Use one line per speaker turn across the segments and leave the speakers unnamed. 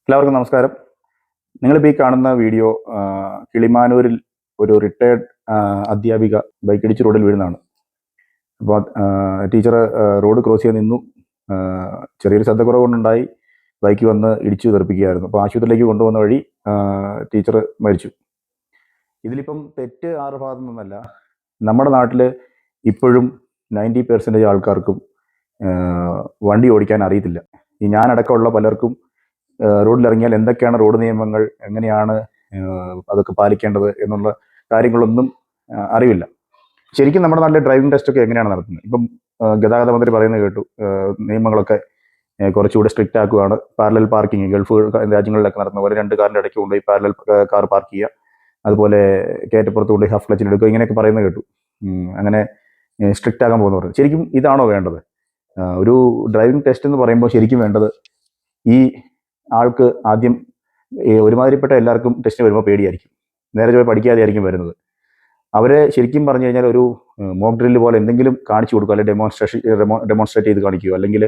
എല്ലാവർക്കും നമസ്കാരം. നിങ്ങളിപ്പോൾ ഈ കാണുന്ന വീഡിയോ കിളിമാനൂരിൽ ഒരു റിട്ടയർഡ് അധ്യാപിക ബൈക്കിടിച്ച് റോഡിൽ വീഴുന്നതാണ്. അപ്പോൾ ടീച്ചർ റോഡ് ക്രോസ് ചെയ്യാൻ നിന്നു. ചെറിയൊരു ശ്രദ്ധക്കുറവ് കൊണ്ടുണ്ടായി ബൈക്ക് വന്ന് ഇടിച്ചു തെറിപ്പിക്കുകയായിരുന്നു. അപ്പോൾ ആശുപത്രിയിലേക്ക് കൊണ്ടുപോകുന്ന വഴി ടീച്ചർ മരിച്ചു. ഇതിലിപ്പം തെറ്റ് ആരുടെ ഭാഗത്തു നിന്നല്ല. നമ്മുടെ നാട്ടിൽ ഇപ്പോഴും 90% ആൾക്കാർക്കും വണ്ടി ഓടിക്കാൻ അറിയത്തില്ല. ഈ ഞാനടക്കമുള്ള പലർക്കും റോഡിലിറങ്ങിയാൽ എന്തൊക്കെയാണ് റോഡ് നിയമങ്ങൾ, എങ്ങനെയാണ് അതൊക്കെ പാലിക്കേണ്ടത് എന്നുള്ള കാര്യങ്ങളൊന്നും അറിവില്ല. ശരിക്കും നമ്മുടെ നാട്ടിലെ ഡ്രൈവിംഗ് ടെസ്റ്റൊക്കെ എങ്ങനെയാണ് നടത്തുന്നത്? ഇപ്പം ഗതാഗത മന്ത്രി പറയുന്നത് കേട്ടു, നിയമങ്ങളൊക്കെ കുറച്ചുകൂടെ സ്ട്രിക്റ്റ് ആക്കുകയാണ്. പാരലൽ പാർക്കിംഗ് ഗൾഫ് രാജ്യങ്ങളിലൊക്കെ നടത്തുന്ന പോലെ 2 കാറിൻ്റെ ഇടയ്ക്ക് കൊണ്ടുപോയി പാരലൽ കാർ പാർക്ക് ചെയ്യുക, അതുപോലെ കയറ്റപ്പുറത്ത് കൊണ്ടുപോയി ഹാഫ് ക്ലച്ചിൽ എടുക്കുക, ഇങ്ങനെയൊക്കെ പറയുന്നത് കേട്ടു. അങ്ങനെ സ്ട്രിക്റ്റ് ആകാൻ പോകുന്നു പറഞ്ഞു. ശരിക്കും ഇതാണോ വേണ്ടത്? ഒരു ഡ്രൈവിംഗ് ടെസ്റ്റ് എന്ന് പറയുമ്പോൾ ശരിക്കും വേണ്ടത് ഈ ആൾക്ക് ആദ്യം ഒരുമാതിരിപ്പെട്ട എല്ലാവർക്കും ടെസ്റ്റിന് വരുമ്പോൾ പേടിയായിരിക്കും. നേരെ ചൊവ്വേ പഠിക്കാതെ ആയിരിക്കും വരുന്നത്. അവരെ ശരിക്കും പറഞ്ഞു കഴിഞ്ഞാൽ ഒരു മോക്ക് ഡ്രില്ല് പോലെ എന്തെങ്കിലും കാണിച്ചു കൊടുക്കുക, അല്ലെങ്കിൽ ഡെമോൺസ്ട്രേറ്റ് ചെയ്ത് കാണിക്കുകയോ, അല്ലെങ്കിൽ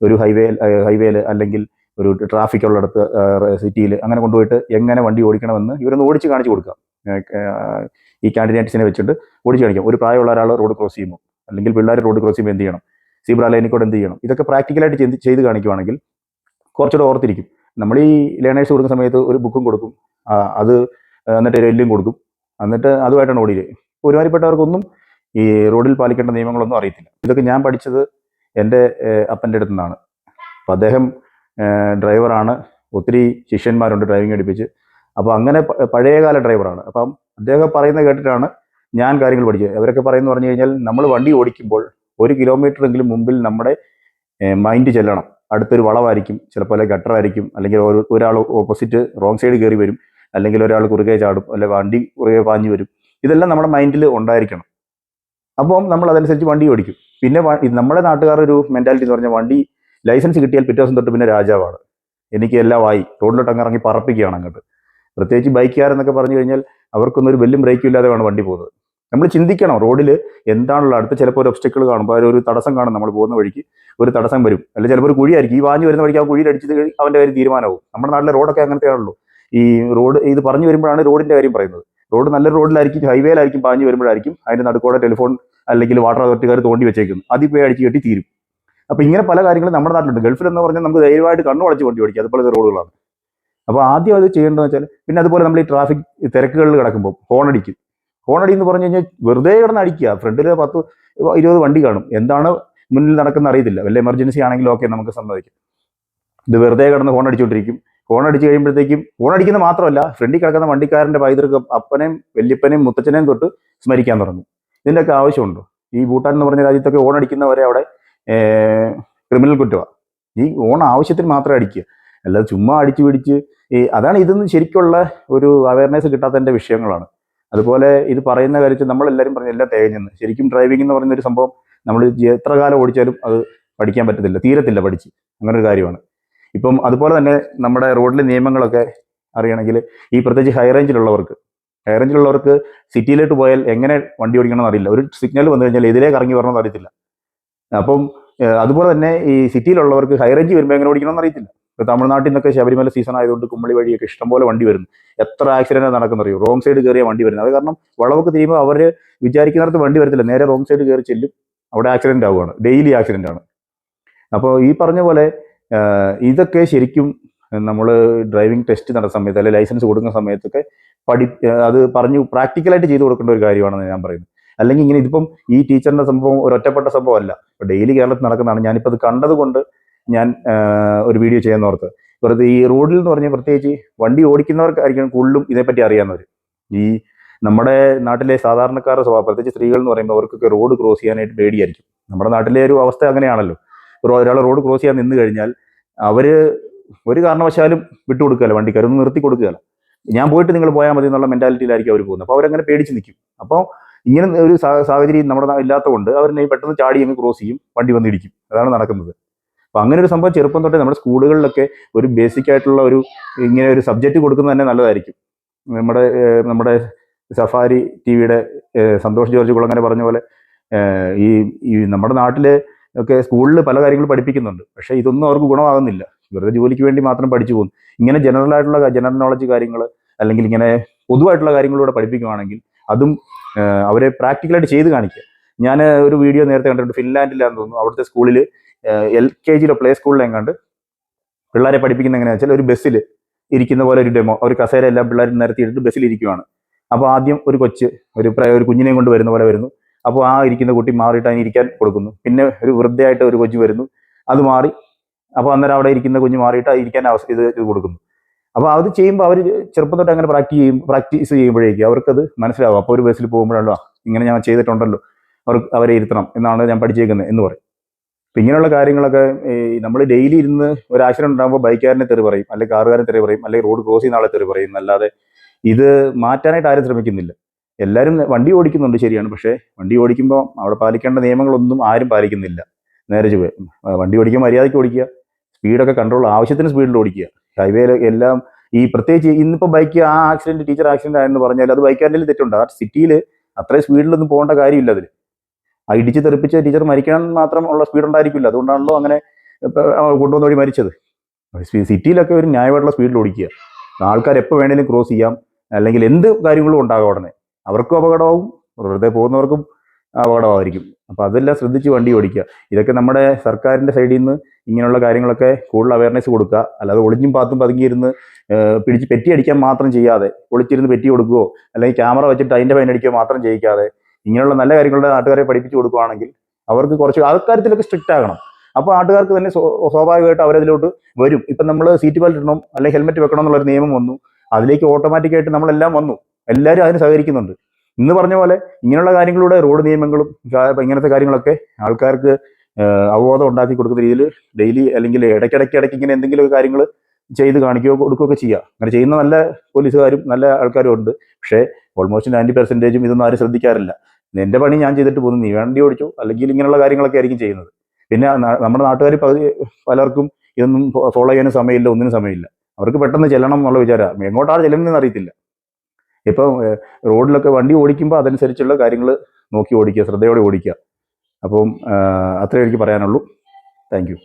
ഒരു ഹൈവേയിൽ അല്ലെങ്കിൽ ഒരു ട്രാഫിക് ഉള്ളിടത്ത് സിറ്റിയിൽ അങ്ങനെ കൊണ്ടുപോയിട്ട് എങ്ങനെ വണ്ടി ഓടിക്കണമെന്ന് ഇവരൊന്ന് ഓടിച്ച് കാണിച്ചു കൊടുക്കുക. ഈ കാൻഡിഡേറ്റ്സിനെ വെച്ചിട്ട് ഓടിച്ച് കാണിക്കാം. ഒരു പ്രായമുള്ള ഒരാൾ റോഡ് ക്രോസ് ചെയ്യുമ്പോൾ, അല്ലെങ്കിൽ പിള്ളേർ റോഡ് ക്രോസ് ചെയ്യുമ്പോൾ എന്ത് ചെയ്യണം, സീബ്ര ലൈനിൽ കൂടെ എന്ത് ചെയ്യണം, ഇതൊക്കെ പ്രാക്ടിക്കലായിട്ട് ചെയ്ത് കാണിക്കുവാണെങ്കിൽ കുറച്ചുകൂടെ ഓർത്തിരിക്കും. നമ്മൾ ഈ ലേണേഴ്സ് കൊടുക്കുന്ന സമയത്ത് ഒരു ബുക്കും കൊടുക്കും, അത് എന്നിട്ട് ഒരു എല്ലും കൊടുക്കും, എന്നിട്ട് അതുമായിട്ടാണ് ഓടിയത്. ഒരുമാതിരിപ്പെട്ടവർക്കൊന്നും ഈ റോഡിൽ പാലിക്കേണ്ട നിയമങ്ങളൊന്നും അറിയത്തില്ല. ഇതൊക്കെ ഞാൻ പഠിച്ചത് എൻ്റെ അപ്പൻ്റെ അടുത്തു നിന്നാണ്. അപ്പം അദ്ദേഹം ഡ്രൈവറാണ്, ഒത്തിരി ശിഷ്യന്മാരുണ്ട് ഡ്രൈവിംഗ് പഠിപ്പിച്ച്. അപ്പോൾ അങ്ങനെ പഴയകാല ഡ്രൈവറാണ്. അപ്പം അദ്ദേഹം പറയുന്നത് കേട്ടിട്ടാണ് ഞാൻ കാര്യങ്ങൾ പഠിച്ചത്. അവരൊക്കെ പറയുന്നത് പറഞ്ഞു കഴിഞ്ഞാൽ, നമ്മൾ വണ്ടി ഓടിക്കുമ്പോൾ 1 കിലോമീറ്ററെങ്കിലും മുമ്പിൽ നമ്മുടെ മൈൻഡ് ചെല്ലണം. അടുത്തൊരു വളവായിരിക്കും, ചിലപ്പോൾ അല്ലെങ്കിൽ ഗട്ടറായിരിക്കും, അല്ലെങ്കിൽ ഒരാൾ ഓപ്പോസിറ്റ് റോങ് സൈഡ് കയറി വരും, അല്ലെങ്കിൽ ഒരാൾ കുറുകെ ചാടും, അല്ലെങ്കിൽ വണ്ടി കുറുകെ പാഞ്ഞു വരും. ഇതെല്ലാം നമ്മുടെ മൈൻഡിൽ ഉണ്ടായിരിക്കണം. അപ്പം നമ്മൾ അതനുസരിച്ച് വണ്ടി ഓടിക്കും. പിന്നെ നമ്മുടെ നാട്ടുകാരുടെ ഒരു മെൻറ്റാലിറ്റി എന്ന് പറഞ്ഞാൽ, വണ്ടി ലൈസൻസ് കിട്ടിയാൽ പിറ്റേ ദിവസം തൊട്ട് പിന്നെ രാജാവാണ്, എനിക്ക് എല്ലാമായി റോഡിലോട്ട് അങ്ങ് ഇറങ്ങി പറപ്പിക്കുകയാണ് അങ്ങോട്ട്. പ്രത്യേകിച്ച് ബൈക്കുകാരെന്നൊക്കെ പറഞ്ഞു കഴിഞ്ഞാൽ അവർക്കൊന്നും ഒരു ബെല്ലും ബ്രേക്കും ഇല്ലാതെ വേണം വണ്ടി പോകുന്നത്. നമ്മൾ ചിന്തിക്കണം, റോഡിൽ എന്താണുള്ള അടുത്ത് ചിലപ്പോൾ ഒരു ഒബ്സ്റ്റക്കിൾ കാണുമ്പോൾ ഒരു തടസ്സം കാണും, നമ്മൾ പോകുന്ന വഴിക്ക് ഒരു തടസ്സം വരും, അല്ലെങ്കിൽ ചിലപ്പോൾ ഒരു കുഴിയായിരിക്കും. ഈ വാഞ്ഞു വരുന്ന വഴിക്ക് ആ കുഴിയിൽ അടിച്ചത് അവൻ്റെ കാര്യം തീരുമാനമാവും. നമ്മുടെ നാട്ടിലെ റോഡൊക്കെ അങ്ങനത്തെയാണല്ലോ. ഈ റോഡ് ഇത് പറഞ്ഞു വരുമ്പോഴാണ് റോഡിൻ്റെ കാര്യം പറയുന്നത്. റോഡ് നല്ലൊരു റോഡിലായിരിക്കും, ഹൈവേയിലായിരിക്കും, പാഞ്ഞു വരുമ്പോഴായിരിക്കും അതിൻ്റെ നടുക്കോടെ ടെലിഫോൺ അല്ലെങ്കിൽ വാട്ടർ അതോറിറ്റിക്കാർ തോണ്ടി വെച്ചേക്കുന്നു, അതിൽ പോയി അടിച്ച് കെട്ടി തീരും. അപ്പോൾ ഇങ്ങനെ പല കാര്യങ്ങളും നമ്മുടെ നാട്ടിലുണ്ട്. ഗൾഫിലെന്ന് പറഞ്ഞാൽ നമുക്ക് ധൈര്യമായിട്ട് കണ്ണു അടച്ച് വണ്ടി ഓടിക്കുക, അതുപോലെ റോഡുകളാണ്. അപ്പോൾ ആദ്യം അത് ചെയ്യേണ്ടതെന്ന് വെച്ചാൽ, പിന്നെ അതുപോലെ നമ്മൾ ഈ ട്രാഫിക് തിരക്കുകളിൽ കിടക്കുമ്പോൾ ഹോണടി എന്ന് പറഞ്ഞു കഴിഞ്ഞാൽ വെറുതെ കിടന്ന് അടിക്കുക. ഫ്രണ്ടിൽ 10-20 വണ്ടി കാണും, എന്താണ് മുന്നിൽ നടക്കുന്ന അറിയത്തില്ല. വല്ല എമർജൻസി ആണെങ്കിലും ഓക്കെ, നമുക്ക് സമ്മതിക്കും. ഇത് വെറുതെ കിടന്ന് ഹോൺ അടിച്ചുകൊണ്ടിരിക്കും. ഹോൺ അടിച്ച് കഴിയുമ്പോഴത്തേക്കും ഹോൺ അടിക്കുന്നത് മാത്രമല്ല, ഫ്രണ്ടിൽ കിടക്കുന്ന വണ്ടിക്കാരൻ്റെ പൈതൃകം അപ്പനെയും വല്യപ്പനെയും മുത്തച്ഛനെയും തൊട്ട് സ്മരിക്കാൻ തുടങ്ങും. ഇതിൻ്റെയൊക്കെ ആവശ്യമുണ്ടോ? ഈ ഭൂട്ടാൻ എന്ന് പറഞ്ഞ രാജ്യത്തൊക്കെ ഹോൺ അടിക്കുന്നവരെ അവിടെ ക്രിമിനൽ കുറ്റമാണ്. ഈ ഹോൺ ആവശ്യത്തിന് മാത്രമേ അടിക്കുക, അല്ലാതെ ചുമ്മാ അടിച്ചു പിടിച്ച് അതാണ് ഇതൊന്നും ശരിക്കുള്ള ഒരു അവയർനെസ് കിട്ടാത്തതിൻ്റെ വിഷയങ്ങളാണ്. അതുപോലെ ഇത് പറയുന്ന കാര്യത്തിൽ നമ്മളെല്ലാവരും പറഞ്ഞ എല്ലാം തേഞ്ഞെന്ന്. ശരിക്കും ഡ്രൈവിംഗ് എന്ന് പറയുന്ന ഒരു സംഭവം നമ്മൾ എത്ര കാലം ഓടിച്ചാലും അത് പഠിക്കാൻ പറ്റത്തില്ല, തീരത്തില്ല പഠിച്ച്. അങ്ങനെ ഒരു കാര്യമാണ്. ഇപ്പം അതുപോലെ തന്നെ നമ്മുടെ റോഡിലെ നിയമങ്ങളൊക്കെ അറിയണമെങ്കിൽ, ഈ പ്രത്യേകിച്ച് ഹൈ റേഞ്ചിലുള്ളവർക്ക് സിറ്റിയിലോട്ട് പോയാൽ എങ്ങനെ വണ്ടി ഓടിക്കണമെന്ന് അറിയില്ല. ഒരു സിഗ്നൽ വന്നു കഴിഞ്ഞാൽ ഇതിലേക്ക് ഇറങ്ങി വരണമെന്ന് അറിയത്തില്ല. അപ്പം അതുപോലെ തന്നെ ഈ സിറ്റിയിലുള്ളവർക്ക് ഹൈ റേഞ്ച് വരുമ്പോൾ എങ്ങനെ ഓടിക്കണമെന്ന് അറിയത്തില്ല. ഇപ്പോൾ തമിഴ്നാട്ടിൽ നിന്നൊക്കെ ശബരിമല സീസൺ ആയതുകൊണ്ട് കുമ്മളി വഴിയൊക്കെ ഇഷ്ടംപോലെ വണ്ടി വരുന്നു. എത്ര ആക്സിഡൻറ്റ് നടക്കുന്നറിയോ? റോങ് സൈഡ് കയറിയ വണ്ടി വരുന്നത്. അത് കാരണം വളവൊക്കെ തിരിയുമ്പോൾ അവർ വിചാരിക്കുന്നിടത്ത് വണ്ടി വരത്തില്ല, നേരെ റോങ് സൈഡ് കയറി ചെല്ലും, അവിടെ ആക്സിഡൻ്റ് ആവുകയാണ്. ഡെയിലി ആക്സിഡൻ്റ് ആണ്. അപ്പോൾ ഈ പറഞ്ഞ പോലെ ഇതൊക്കെ ശരിക്കും നമ്മൾ ഡ്രൈവിംഗ് ടെസ്റ്റ് നടത്തുന്ന സമയത്ത്, അല്ലെങ്കിൽ ലൈസൻസ് കൊടുക്കുന്ന സമയത്തൊക്കെ അത് പറഞ്ഞു പ്രാക്ടിക്കലായിട്ട് ചെയ്ത് കൊടുക്കേണ്ട ഒരു കാര്യമാണെന്ന് ഞാൻ പറയുന്നത്. അല്ലെങ്കിൽ ഇങ്ങനെ ഇതിപ്പം ഈ ടീച്ചറിൻ്റെ സംഭവം ഒരു ഒറ്റപ്പെട്ട സംഭവമല്ല, ഇപ്പോൾ ഡെയിലി കേരളത്തിൽ നടക്കുന്നതാണ്. ഞാനിപ്പോൾ അത് കണ്ടതുകൊണ്ട് ഞാൻ ഒരു വീഡിയോ ചെയ്യാമെന്നോർത്ത്. വെറുതെ ഈ റോഡിൽ എന്ന് പറഞ്ഞാൽ പ്രത്യേകിച്ച് വണ്ടി ഓടിക്കുന്നവർക്കായിരിക്കും കൂടുതലും ഇതേപ്പറ്റി അറിയാവുന്നവർ. ഈ നമ്മുടെ നാട്ടിലെ സാധാരണക്കാരുടെ സ്വഭാവം, പ്രത്യേകിച്ച് സ്ത്രീകൾ എന്ന് പറയുമ്പോൾ അവർക്കൊക്കെ റോഡ് ക്രോസ് ചെയ്യാനായിട്ട് പേടിയായിരിക്കും. നമ്മുടെ നാട്ടിലെ ഒരു അവസ്ഥ അങ്ങനെയാണല്ലോ. ഒരാൾ റോഡ് ക്രോസ് ചെയ്യാൻ നിന്ന് കഴിഞ്ഞാൽ അവർ ഒരു കാരണവശാലും വിട്ടുകൊടുക്കുകയല്ല, വണ്ടിക്കാരൊന്നും നിർത്തി കൊടുക്കുകയല്ല. ഞാൻ പോയിട്ട് നിങ്ങൾ പോയാൽ മതി എന്നുള്ള മെൻറ്റാലിറ്റിയിലായിരിക്കും അവർ പോകുന്നത്. അപ്പോൾ അവരങ്ങനെ പേടിച്ച് നിൽക്കും. അപ്പോൾ ഇങ്ങനെ ഒരു സാഹചര്യം നമ്മുടെ ഇല്ലാത്തതുകൊണ്ട് അവർ പെട്ടെന്ന് ചാടി അങ്ങ് ക്രോസ് ചെയ്യും, വണ്ടി വന്നിടിക്കും. അതാണ് നടക്കുന്നത്. അപ്പോൾ അങ്ങനെ ഒരു സംഭവം ചെറുപ്പം തൊട്ടേ നമ്മുടെ സ്കൂളുകളിലൊക്കെ ഒരു ബേസിക് ആയിട്ടുള്ള ഇങ്ങനെ ഒരു സബ്ജക്റ്റ് കൊടുക്കുന്നത് തന്നെ നല്ലതായിരിക്കും. നമ്മുടെ സഫാരി ടിവിയുടെ സന്തോഷ് ജോർജ് കുളങ്ങനെ പറഞ്ഞ പോലെ ഈ നമ്മുടെ നാട്ടിൽ ഒക്കെ സ്കൂളിൽ പല കാര്യങ്ങൾ പഠിപ്പിക്കുന്നുണ്ട്. പക്ഷേ ഇതൊന്നും അവർക്ക് ഗുണമാകുന്നില്ല. വെറുതെ ജോലിക്ക് വേണ്ടി മാത്രം പഠിച്ചു പോകുന്നു. ഇങ്ങനെ ജനറൽ നോളജ് കാര്യങ്ങൾ അല്ലെങ്കിൽ ഇങ്ങനെ പൊതുവായിട്ടുള്ള കാര്യങ്ങളിലൂടെ പഠിപ്പിക്കുകയാണെങ്കിൽ അതും അവരെ പ്രാക്ടിക്കലായിട്ട് ചെയ്ത് കാണിക്കുക. ഞാൻ ഒരു വീഡിയോ നേരത്തെ കണ്ടിട്ടുണ്ട്, ഫിൻലാൻഡിലാന്ന് തോന്നുന്നു. അവിടുത്തെ സ്കൂളിൽ LKG പ്ലേ സ്കൂളിൽ എങ്ങാണ്ട് പിള്ളേരെ പഠിപ്പിക്കുന്ന എങ്ങനെയാണെന്ന് വെച്ചാൽ ഒരു ബസ്സിൽ ഇരിക്കുന്ന പോലെ ഒരു ഡെമോ, ഒരു കസേര എല്ലാം പിള്ളേർ നിരത്തിയിട്ട് ബസ്സിൽ ഇരിക്കുകയാണ്. അപ്പോൾ ആദ്യം ഒരു കൊച്ച് ഒരു കുഞ്ഞിനെയും കൊണ്ട് വരുന്ന പോലെ വരുന്നു. അപ്പോൾ ആ ഇരിക്കുന്ന കുട്ടി മാറിയിട്ട് അതിന് ഇരിക്കാൻ കൊടുക്കുന്നു. പിന്നെ ഒരു വൃദ്ധയായിട്ട് ഒരു കൊച്ചു വരുന്നു, അത് മാറി. അപ്പോൾ അന്നേരം അവിടെ ഇരിക്കുന്ന കുഞ്ഞ് മാറിയിട്ട് ഇരിക്കാൻ ഇത് കൊടുക്കുന്നു. അപ്പോൾ അത് ചെയ്യുമ്പോൾ അവർ ചെറുപ്പം തൊട്ട് അങ്ങനെ പ്രാക്ടീസ് ചെയ്യുമ്പോഴേക്കും അവർക്കത് മനസ്സിലാവും. അപ്പോൾ ഒരു ബസ്സിൽ പോകുമ്പോഴല്ലോ ഇങ്ങനെ ഞാൻ ചെയ്തിട്ടുണ്ടല്ലോ, അവരെ ഇരുത്തണം എന്നാണ് ഞാൻ പഠിച്ചേക്കുന്നത് എന്ന് പറയും. അപ്പം ഇങ്ങനെയുള്ള കാര്യങ്ങളൊക്കെ നമ്മൾ ഡെയിലി ഇരുന്ന് ഒരു ആക്സിഡന്റ് ഉണ്ടാകുമ്പോൾ ബൈക്കുകാരനെ തെറി പറയും, അല്ലെങ്കിൽ കാറുകാരനെ തെറി പറയും, അല്ലെങ്കിൽ റോഡ് ക്രോസ് ചെയ്യുന്ന ആളെ തെറി പറയും എന്നല്ലാതെ ഇത് മാറ്റാനായിട്ട് ആരും ശ്രമിക്കുന്നില്ല. എല്ലാവരും വണ്ടി ഓടിക്കുന്നുണ്ട്, ശരിയാണ്. പക്ഷേ വണ്ടി ഓടിക്കുമ്പോൾ അവിടെ പാലിക്കേണ്ട നിയമങ്ങളൊന്നും ആരും പാലിക്കുന്നില്ല. നേരെ ചൊവ്വേ വണ്ടി ഓടിക്കുക, മര്യാദയ്ക്ക് ഓടിക്കുക, സ്പീഡൊക്കെ കൺട്രോൾ, ആവശ്യത്തിന് സ്പീഡിൽ ഓടിക്കുക. ഹൈവേയിൽ എല്ലാം ഈ പ്രത്യേകിച്ച് ഇന്നിപ്പോൾ ബൈക്ക് ടീച്ചർ ആക്സിഡന്റ് ആയെന്ന് പറഞ്ഞാൽ അത് ബൈക്കാരൻ്റെ തെറ്റുണ്ട്. ആ സിറ്റിയിൽ അത്രയും സ്പീഡിലൊന്നും പോകേണ്ട കാര്യമില്ല. അതിൽ ആ ഇടിച്ച് തെറിപ്പിച്ച് ടീച്ചർ മരിക്കാൻ മാത്രം ഉള്ള സ്പീഡ് ഉണ്ടായിരിക്കില്ല. അതുകൊണ്ടാണല്ലോ അങ്ങനെ കൊണ്ടുവന്ന വഴി മരിച്ചത്. സിറ്റിയിലൊക്കെ ഒരു ന്യായമായിട്ടുള്ള സ്പീഡിൽ ഓടിക്കുക. ആൾക്കാർ എപ്പോൾ വേണേലും ക്രോസ് ചെയ്യാം, അല്ലെങ്കിൽ എന്ത് കാര്യങ്ങളും ഉണ്ടാകും ഉടനെ. അവർക്കും അപകടമാവും, വെറുതെ പോകുന്നവർക്കും അപകടമായിരിക്കും. അപ്പോൾ അതെല്ലാം ശ്രദ്ധിച്ച് വണ്ടി ഓടിക്കുക. ഇതൊക്കെ നമ്മുടെ സർക്കാരിൻ്റെ സൈഡിൽ നിന്ന് ഇങ്ങനെയുള്ള കാര്യങ്ങളൊക്കെ കൂടുതൽ അവയർനെസ് കൊടുക്കുക. അല്ലാതെ ഒളിഞ്ഞും പാത്തും പതുങ്ങിയിരുന്ന് പിടിച്ച് പെറ്റി അടിക്കാൻ മാത്രം ചെയ്യാതെ, ഒളിച്ചിരുന്ന് പെറ്റി കൊടുക്കുകയോ അല്ലെങ്കിൽ ക്യാമറ വെച്ചിട്ട് അതിൻ്റെ ഫൈൻ അടിക്കുകയോ മാത്രം ചെയ്യിക്കാതെ ഇങ്ങനെയുള്ള നല്ല കാര്യങ്ങളുടെ നാട്ടുകാരെ പഠിപ്പിച്ചു കൊടുക്കുകയാണെങ്കിൽ അവർക്ക് കുറച്ച് ആൾക്കാരത്തിലൊക്കെ സ്ട്രിക്റ്റ് ആകണം. അപ്പോൾ ആട്ടുകാർക്ക് തന്നെ സ്വാഭാവികമായിട്ട് അവരതിലോട്ട് വരും. ഇപ്പം നമ്മൾ സീറ്റ് ബെൽറ്റ് ഇടണം അല്ലെങ്കിൽ ഹെൽമെറ്റ് വെക്കണം എന്നുള്ളൊരു നിയമം വന്നു, അതിലേക്ക് ഓട്ടോമാറ്റിക്കായിട്ട് നമ്മളെല്ലാം വന്നു, എല്ലാവരും അതിന് സഹകരിക്കുന്നുണ്ട്. ഇന്ന് പറഞ്ഞ പോലെ ഇങ്ങനെയുള്ള കാര്യങ്ങളിലൂടെ റോഡ് നിയമങ്ങളും ഇങ്ങനത്തെ കാര്യങ്ങളൊക്കെ ആൾക്കാർക്ക് അവബോധം ഉണ്ടാക്കി കൊടുക്കുന്ന രീതിയിൽ ഡെയിലി അല്ലെങ്കിൽ ഇടയ്ക്കിടയ്ക്ക് ഇങ്ങനെ എന്തെങ്കിലും കാര്യങ്ങൾ ചെയ്ത് കാണിക്കുകയോ കൊടുക്കുകയൊക്കെ ചെയ്യുക. അങ്ങനെ ചെയ്യുന്ന നല്ല പോലീസുകാരും നല്ല ആൾക്കാരും ഉണ്ട്. പക്ഷേ ഓൾമോസ്റ്റ് 90% ഇതൊന്നും ആരും ശ്രദ്ധിക്കാറില്ല. എൻ്റെ പണി ഞാൻ ചെയ്തിട്ട് പോകുന്നു, നീ വണ്ടി ഓടിച്ചോ, അല്ലെങ്കിൽ ഇങ്ങനെയുള്ള കാര്യങ്ങളൊക്കെ ആയിരിക്കും ചെയ്യുന്നത്. പിന്നെ നമ്മുടെ നാട്ടുകാർ പലർക്കും ഇതൊന്നും ഫോളോ ചെയ്യാനും സമയമില്ല, ഒന്നിനും സമയമില്ല. അവർക്ക് പെട്ടെന്ന് ചെല്ലണം എന്നുള്ള വിചാരം, എങ്ങോട്ടാണ് ചെല്ലുന്നതെന്ന് അറിയത്തില്ല. ഇപ്പം റോഡിലൊക്കെ വണ്ടി ഓടിക്കുമ്പോൾ അതനുസരിച്ചുള്ള കാര്യങ്ങൾ നോക്കി ഓടിക്കുക, ശ്രദ്ധയോടെ ഓടിക്കുക. അപ്പം അത്രേ എനിക്ക് പറയാനുള്ളൂ. Thank you.